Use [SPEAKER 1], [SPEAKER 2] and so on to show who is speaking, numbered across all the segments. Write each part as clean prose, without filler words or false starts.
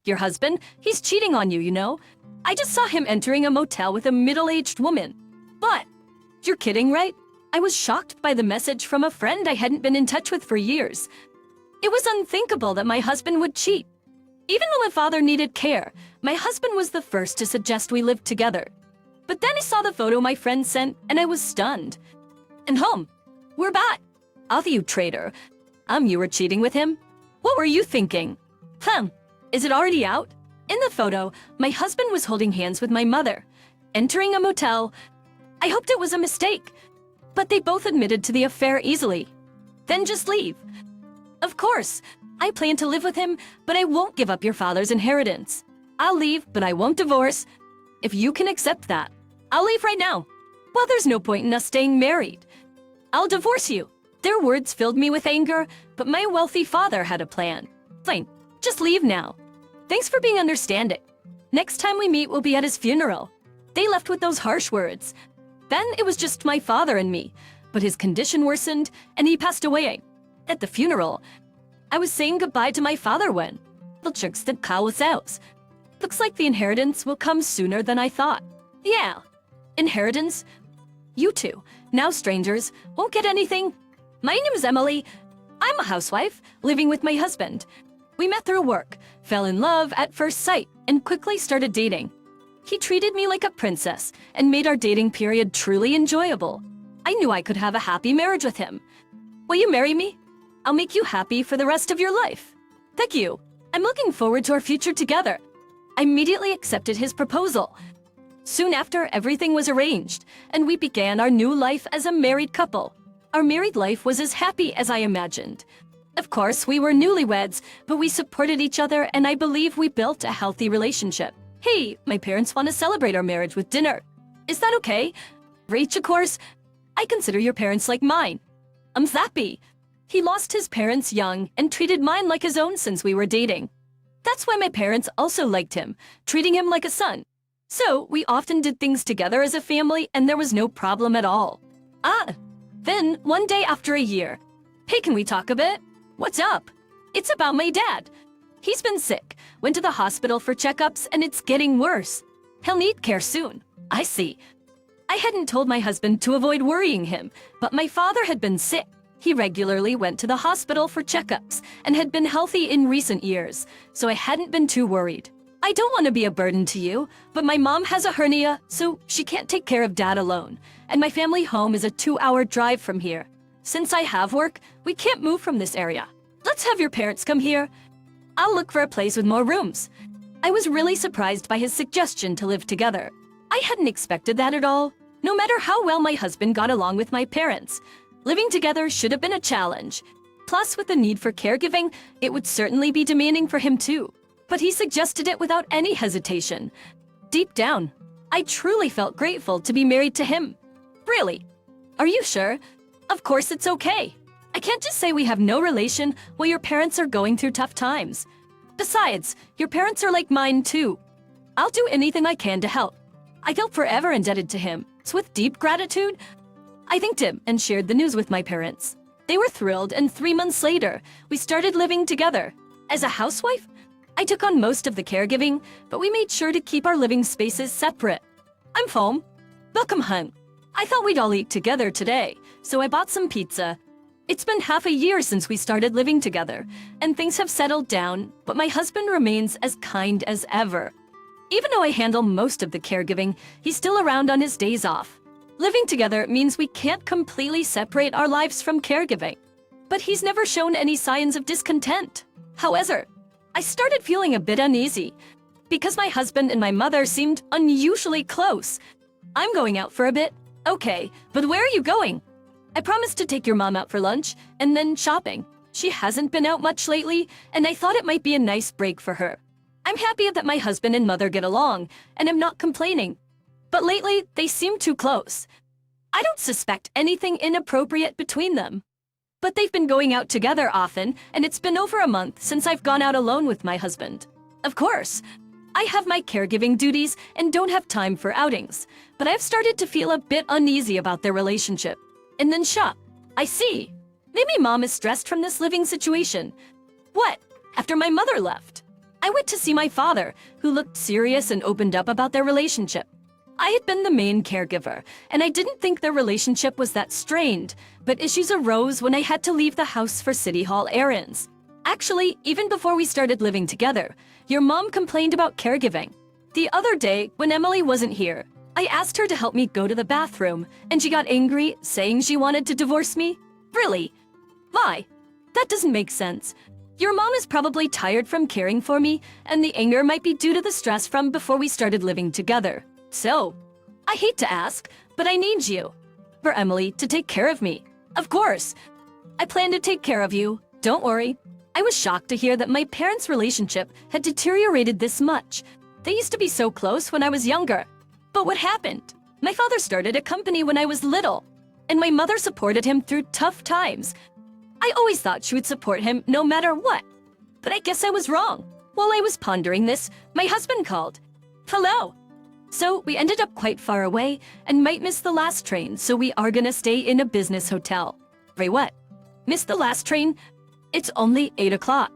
[SPEAKER 1] Your husband, he's cheating on you, you know? I just saw him entering a motel with a middle-aged woman. What? You're kidding, right? I was shocked by the message from a friend I hadn't been in touch with for years. It was unthinkable that my husband would cheat. Even when my father needed care, my husband was the first to suggest we live together. But then I saw the photo my friend sent, and I was stunned. And home. We're back. Oh, you traitor. You were cheating with him? What were you thinking? Is it already out? In the photo, my husband was holding hands with my mother, entering a motel. I hoped it was a mistake, but they both admitted to the affair easily. Then just leave. Of course, I plan to live with him, but I won't give up your father's inheritance. I'll leave, but I won't divorce. If you can accept that, I'll leave right now. Well, there's no point in us staying married. I'll divorce you. Their words filled me with anger, but my wealthy father had a plan. Fine, just leave now. Thanks for being understanding. Next time we meet, we'll be at his funeral. They left with those harsh words. Then it was just my father and me, but his condition worsened and he passed away. At the funeral, I was saying goodbye to my father when the chicks that was out. Looks like the inheritance will come sooner than I thought. Yeah, inheritance? You two, now strangers, won't get anything. My name is Emily. I'm a housewife, living with my husband. We met through work, fell in love at first sight, and quickly started dating. He treated me like a princess and made our dating period truly enjoyable. I knew I could have a happy marriage with him. Will you marry me? I'll make you happy for the rest of your life. Thank you. I'm looking forward to our future together. I immediately accepted his proposal. Soon after, everything was arranged, and we began our new life as a married couple. Our married life was as happy as I imagined. Of course, we were newlyweds, but we supported each other, and I believe we built a healthy relationship. Hey, my parents want to celebrate our marriage with dinner. Is that okay? Rach, of course. I consider your parents like mine. I'm Zappy. He lost his parents young and treated mine like his own since we were dating. That's why my parents also liked him, treating him like a son. So, we often did things together as a family, and there was no problem at all. Then, one day after a year. Hey, can we talk a bit? What's up? It's about my dad. He's been sick, went to the hospital for checkups, and it's getting worse. He'll need care soon. I see. I hadn't told my husband to avoid worrying him, but my father had been sick. He regularly went to the hospital for checkups and had been healthy in recent years, so I hadn't been too worried. I don't want to be a burden to you, but my mom has a hernia, so she can't take care of Dad alone, and my family home is a 2-hour drive from here. Since I have work, we can't move from this area. Let's have your parents come here. I'll look for a place with more rooms. I was really surprised by his suggestion to live together. I hadn't expected that at all. No matter how well my husband got along with my parents, living together should have been a challenge. Plus, with the need for caregiving, it would certainly be demanding for him too. But he suggested it without any hesitation. Deep down, I truly felt grateful to be married to him. Really? Are you sure? Of course it's okay. I can't just say we have no relation while your parents are going through tough times. Besides, your parents are like mine too. I'll do anything I can to help. I felt forever indebted to him, so with deep gratitude, I thanked him and shared the news with my parents. They were thrilled, and 3 months later, we started living together. As a housewife, I took on most of the caregiving, but we made sure to keep our living spaces separate. I'm home. Welcome home. I thought we'd all eat together today, so I bought some pizza. It's been half a year since we started living together, and things have settled down, but my husband remains as kind as ever. Even though I handle most of the caregiving, he's still around on his days off. Living together means we can't completely separate our lives from caregiving. But he's never shown any signs of discontent. However, I started feeling a bit uneasy because my husband and my mother seemed unusually close. I'm going out for a bit. Okay, but where are you going? I promised to take your mom out for lunch and then shopping. She hasn't been out much lately, and I thought it might be a nice break for her. I'm happy that my husband and mother get along, and I'm not complaining. But lately, they seem too close. I don't suspect anything inappropriate between them. But they've been going out together often, and it's been over a month since I've gone out alone with my husband. Of course, I have my caregiving duties and don't have time for outings, but I've started to feel a bit uneasy about their relationship. And then shop. I see. Maybe Mom is stressed from this living situation. What? After my mother left? I went to see my father, who looked serious and opened up about their relationship. I had been the main caregiver, and I didn't think their relationship was that strained, but issues arose when I had to leave the house for City Hall errands. Actually, even before we started living together, your mom complained about caregiving. The other day, when Emily wasn't here, I asked her to help me go to the bathroom, and she got angry, saying she wanted to divorce me. Really? Why? That doesn't make sense. Your mom is probably tired from caring for me, and the anger might be due to the stress from before we started living together. So, I hate to ask, but I need you. For Emily to take care of me. Of course. I plan to take care of you. Don't worry. I was shocked to hear that my parents' relationship had deteriorated this much. They used to be so close when I was younger. But what happened? My father started a company when I was little, and my mother supported him through tough times. I always thought she would support him no matter what. But I guess I was wrong. While I was pondering this, my husband called. Hello. So we ended up quite far away and might miss the last train, so we are gonna stay in a business hotel. Wait, what? Miss the last train? It's only 8 o'clock.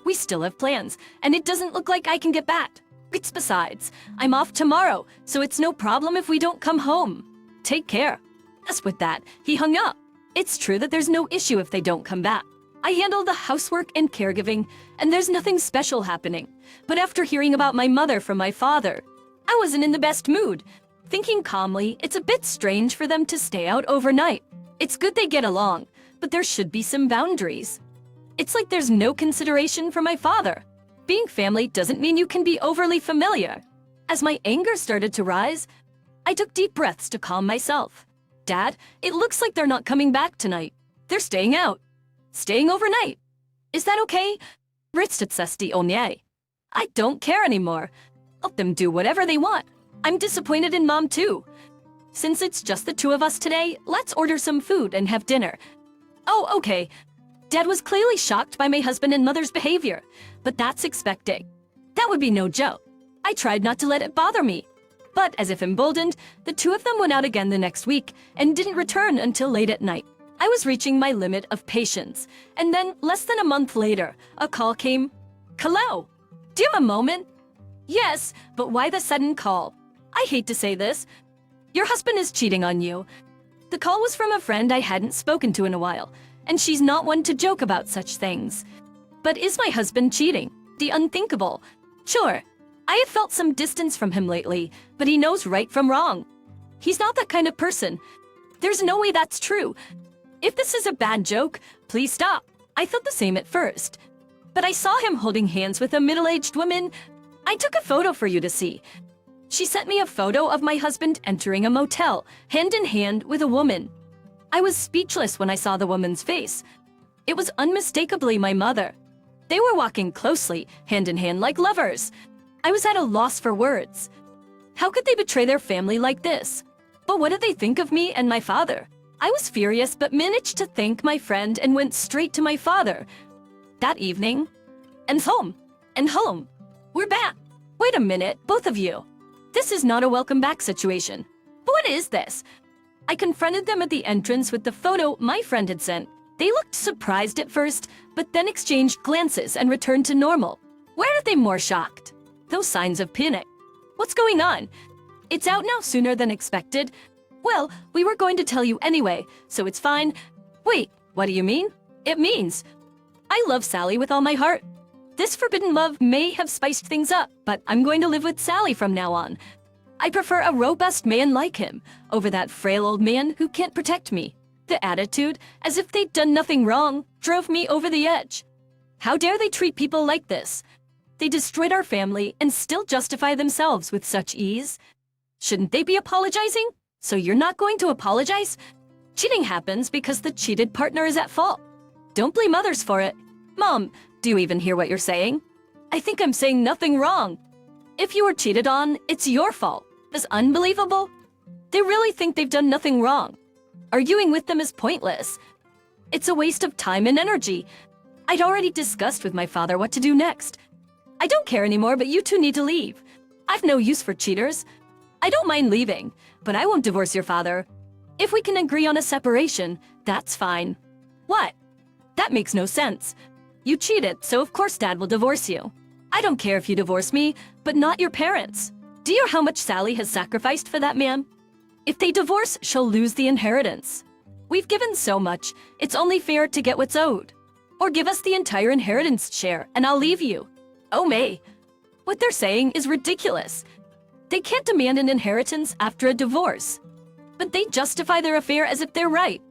[SPEAKER 1] We still have plans, and it doesn't look like I can get back. Besides, I'm off tomorrow, so it's no problem if we don't come home. Take care. As with that, he hung up. It's true that there's no issue if they don't come back. I handle the housework and caregiving, and there's nothing special happening. But after hearing about my mother from my father, I wasn't in the best mood. Thinking calmly, it's a bit strange for them to stay out overnight. It's good they get along, but there should be some boundaries. It's like there's no consideration for my father. Being family doesn't mean you can be overly familiar. As my anger started to rise, I took deep breaths to calm myself. Dad, it looks like they're not coming back tonight. They're staying out. Staying overnight. Is that okay? I don't care anymore. Let them do whatever they want. I'm disappointed in Mom too. Since it's just the two of us today, let's order some food and have dinner. Oh, okay. Dad was clearly shocked by my husband and mother's behavior, but that's expected. That would be no joke. I tried not to let it bother me. But as if emboldened, the two of them went out again the next week and didn't return until late at night. I was reaching my limit of patience, and then less than a month later, a call came. Hello? Do you have a moment? Yes, but why the sudden call? I hate to say this. Your husband is cheating on you. The call was from a friend I hadn't spoken to in a while, and she's not one to joke about such things. But is my husband cheating? The unthinkable. Sure, I have felt some distance from him lately, but he knows right from wrong. He's not that kind of person. There's no way that's true. If this is a bad joke, please stop. I thought the same at first. But I saw him holding hands with a middle-aged woman. I took a photo for you to see. She sent me a photo of my husband entering a motel, hand in hand with a woman. I was speechless when I saw the woman's face. It was unmistakably my mother. They were walking closely, hand in hand like lovers. I was at a loss for words. How could they betray their family like this? But what did they think of me and my father? I was furious but managed to thank my friend and went straight to my father. That evening, and home. We're back. Wait a minute, both of you. This is not a welcome back situation. But what is this? I confronted them at the entrance with the photo my friend had sent. They looked surprised at first, but then exchanged glances and returned to normal. Where are they more shocked? No signs of panic. What's going on? It's out now sooner than expected. Well, we were going to tell you anyway, so it's fine. Wait, what do you mean? It means I love Sally with all my heart. This forbidden love may have spiced things up, but I'm going to live with Sally from now on. I prefer a robust man like him over that frail old man who can't protect me. The attitude, as if they'd done nothing wrong, drove me over the edge. How dare they treat people like this? They destroyed our family and still justify themselves with such ease. Shouldn't they be apologizing? So you're not going to apologize? Cheating happens because the cheated partner is at fault. Don't blame others for it. Mom, do you even hear what you're saying? I think I'm saying nothing wrong. If you were cheated on, it's your fault. That's unbelievable. They really think they've done nothing wrong. Arguing with them is pointless. It's a waste of time and energy. I'd already discussed with my father what to do next. I don't care anymore, but you two need to leave. I've no use for cheaters. I don't mind leaving, but I won't divorce your father. If we can agree on a separation, that's fine. What? That makes no sense. You cheated, so of course Dad will divorce you. I don't care if you divorce me, but not your parents. Do you know how much Sally has sacrificed for that man? If they divorce, she'll lose the inheritance. We've given so much, it's only fair to get what's owed. Or give us the entire inheritance share, and I'll leave you. Oh, May. What they're saying is ridiculous. They can't demand an inheritance after a divorce. But they justify their affair as if they're right.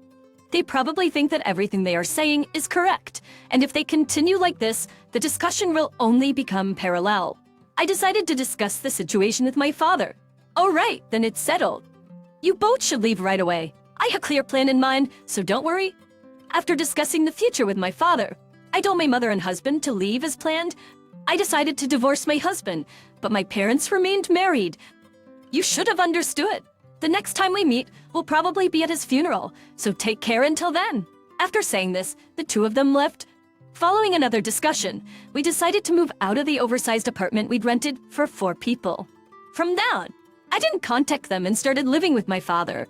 [SPEAKER 1] They probably think that everything they are saying is correct, and if they continue like this, the discussion will only become parallel. I decided to discuss the situation with my father. All right, then it's settled. You both should leave right away. I have a clear plan in mind, so don't worry. After discussing the future with my father, I told my mother and husband to leave as planned. I decided to divorce my husband, but my parents remained married. You should have understood. The next time we meet, we'll probably be at his funeral, so take care until then. After saying this, the two of them left. Following another discussion, we decided to move out of the oversized apartment we'd rented for 4 people. From then on, I didn't contact them and started living with my father.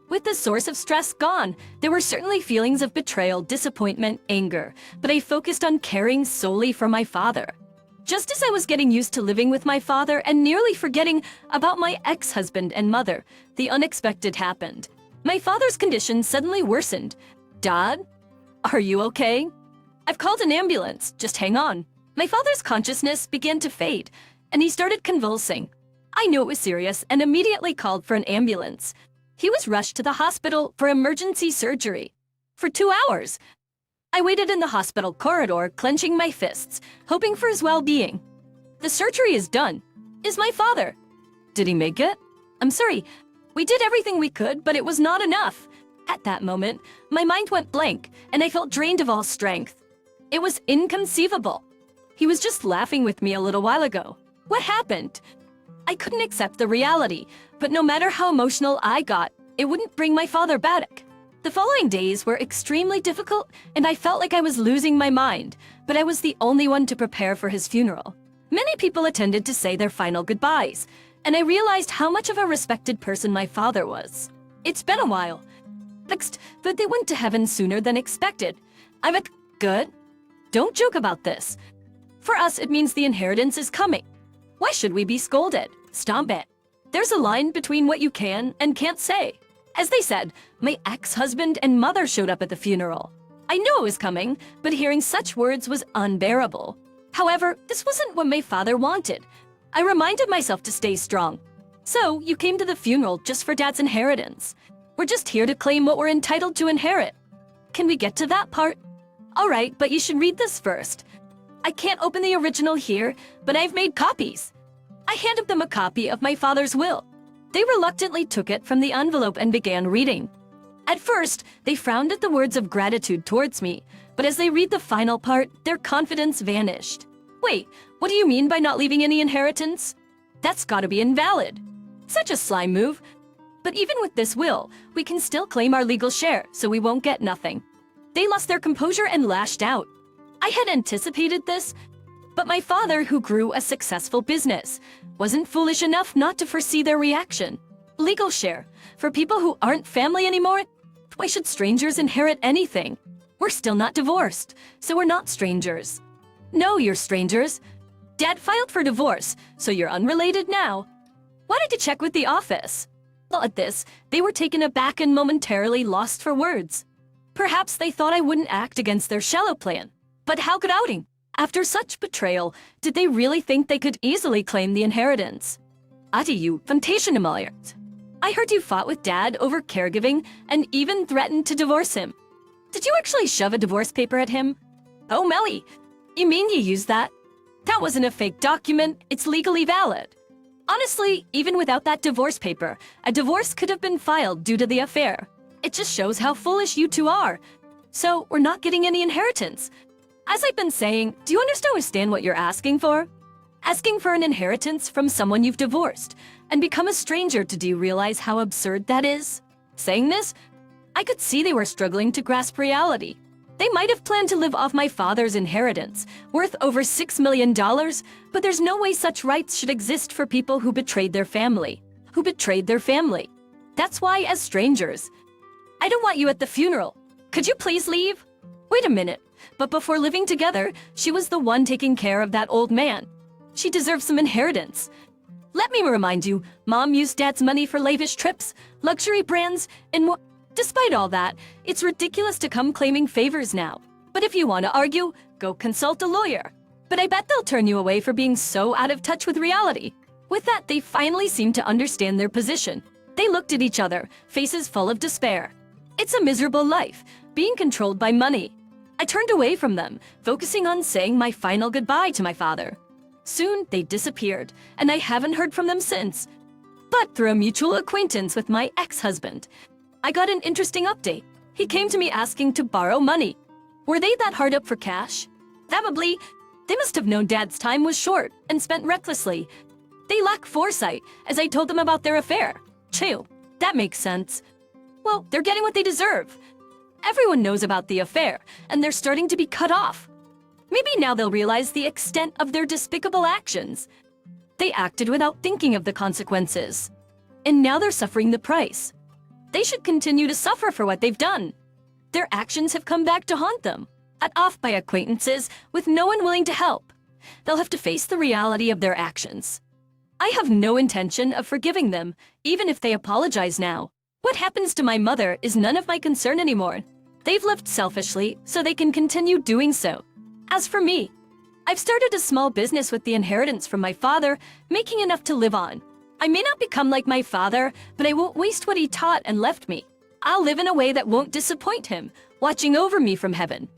[SPEAKER 1] With the source of stress gone, there were certainly feelings of betrayal, disappointment, anger, but I focused on caring solely for my father. Just as I was getting used to living with my father and nearly forgetting about my ex-husband and mother, the unexpected happened. My father's condition suddenly worsened. Dad? Are you okay? I've called an ambulance, just hang on. My father's consciousness began to fade, and he started convulsing. I knew it was serious and immediately called for an ambulance. He was rushed to the hospital for emergency surgery. For 2 hours, I waited in the hospital corridor, clenching my fists, hoping for his well-being. The surgery is done. Is my father? Did he make it? I'm sorry. We did everything we could, but it was not enough. At that moment, my mind went blank, and I felt drained of all strength. It was inconceivable. He was just laughing with me a little while ago. What happened? I couldn't accept the reality, but no matter how emotional I got, it wouldn't bring my father back. The following days were extremely difficult, and I felt like I was losing my mind, but I was the only one to prepare for his funeral. Many people attended to say their final goodbyes, and I realized how much of a respected person my father was. It's been a while. But they went to heaven sooner than expected. I'm good. Don't joke about this. For us, it means the inheritance is coming. Why should we be scolded? Stomp it. There's a line between what you can and can't say. As they said, my ex-husband and mother showed up at the funeral. I knew it was coming, but hearing such words was unbearable. However, this wasn't what my father wanted. I reminded myself to stay strong. So, you came to the funeral just for Dad's inheritance. We're just here to claim what we're entitled to inherit. Can we get to that part? All right, but you should read this first. I can't open the original here, but I've made copies. I handed them a copy of my father's will. They reluctantly took it from the envelope and began reading. At first, they frowned at the words of gratitude towards me, but as they read the final part, their confidence vanished. Wait, what do you mean by not leaving any inheritance? That's gotta be invalid. Such a sly move. But even with this will, we can still claim our legal share, so we won't get nothing. They lost their composure and lashed out. I had anticipated this, but my father, who grew a successful business, wasn't foolish enough not to foresee their reaction. Legal share. For people who aren't family anymore, why should strangers inherit anything? We're still not divorced, so we're not strangers. No, you're strangers. Dad filed for divorce, so you're unrelated now. Why did you check with the office? Well, at this, they were taken aback and momentarily lost for words. Perhaps they thought I wouldn't act against their shallow plan. But how could outing? After such betrayal, did they really think they could easily claim the inheritance? Adi, you fantasia. I heard you fought with Dad over caregiving and even threatened to divorce him. Did you actually shove a divorce paper at him? Oh, Melly, you mean you used that? That wasn't a fake document, it's legally valid. Honestly, even without that divorce paper, a divorce could have been filed due to the affair. It just shows how foolish you two are. So, we're not getting any inheritance. As I've been saying, do you understand what you're asking for? Asking for an inheritance from someone you've divorced and become a stranger to, do you realize how absurd that is? Saying this, I could see they were struggling to grasp reality. They might have planned to live off my father's inheritance, worth over $6 million, but there's no way such rights should exist for people who betrayed their family. That's why, as strangers, I don't want you at the funeral. Could you please leave? Wait a minute. But before living together, she was the one taking care of that old man. She deserves some inheritance. Let me remind you, Mom used Dad's money for lavish trips, luxury brands, and more. Despite all that, it's ridiculous to come claiming favors now. But if you want to argue, go consult a lawyer. But I bet they'll turn you away for being so out of touch with reality. With that, they finally seemed to understand their position. They looked at each other, faces full of despair. It's a miserable life, being controlled by money. I turned away from them, focusing on saying my final goodbye to my father. Soon, they disappeared, and I haven't heard from them since. But through a mutual acquaintance with my ex-husband, I got an interesting update. He came to me asking to borrow money. Were they that hard up for cash? Probably. They must have known Dad's time was short and spent recklessly. They lack foresight, as I told them about their affair. Chill, that makes sense. Well, they're getting what they deserve. Everyone knows about the affair, and they're starting to be cut off. Maybe now they'll realize the extent of their despicable actions. They acted without thinking of the consequences. And now they're suffering the price. They should continue to suffer for what they've done. Their actions have come back to haunt them, cut off by acquaintances with no one willing to help. They'll have to face the reality of their actions. I have no intention of forgiving them, even if they apologize now. What happens to my mother is none of my concern anymore. They've lived selfishly, so they can continue doing so. As for me, I've started a small business with the inheritance from my father, making enough to live on. I may not become like my father, but I won't waste what he taught and left me. I'll live in a way that won't disappoint him, watching over me from heaven.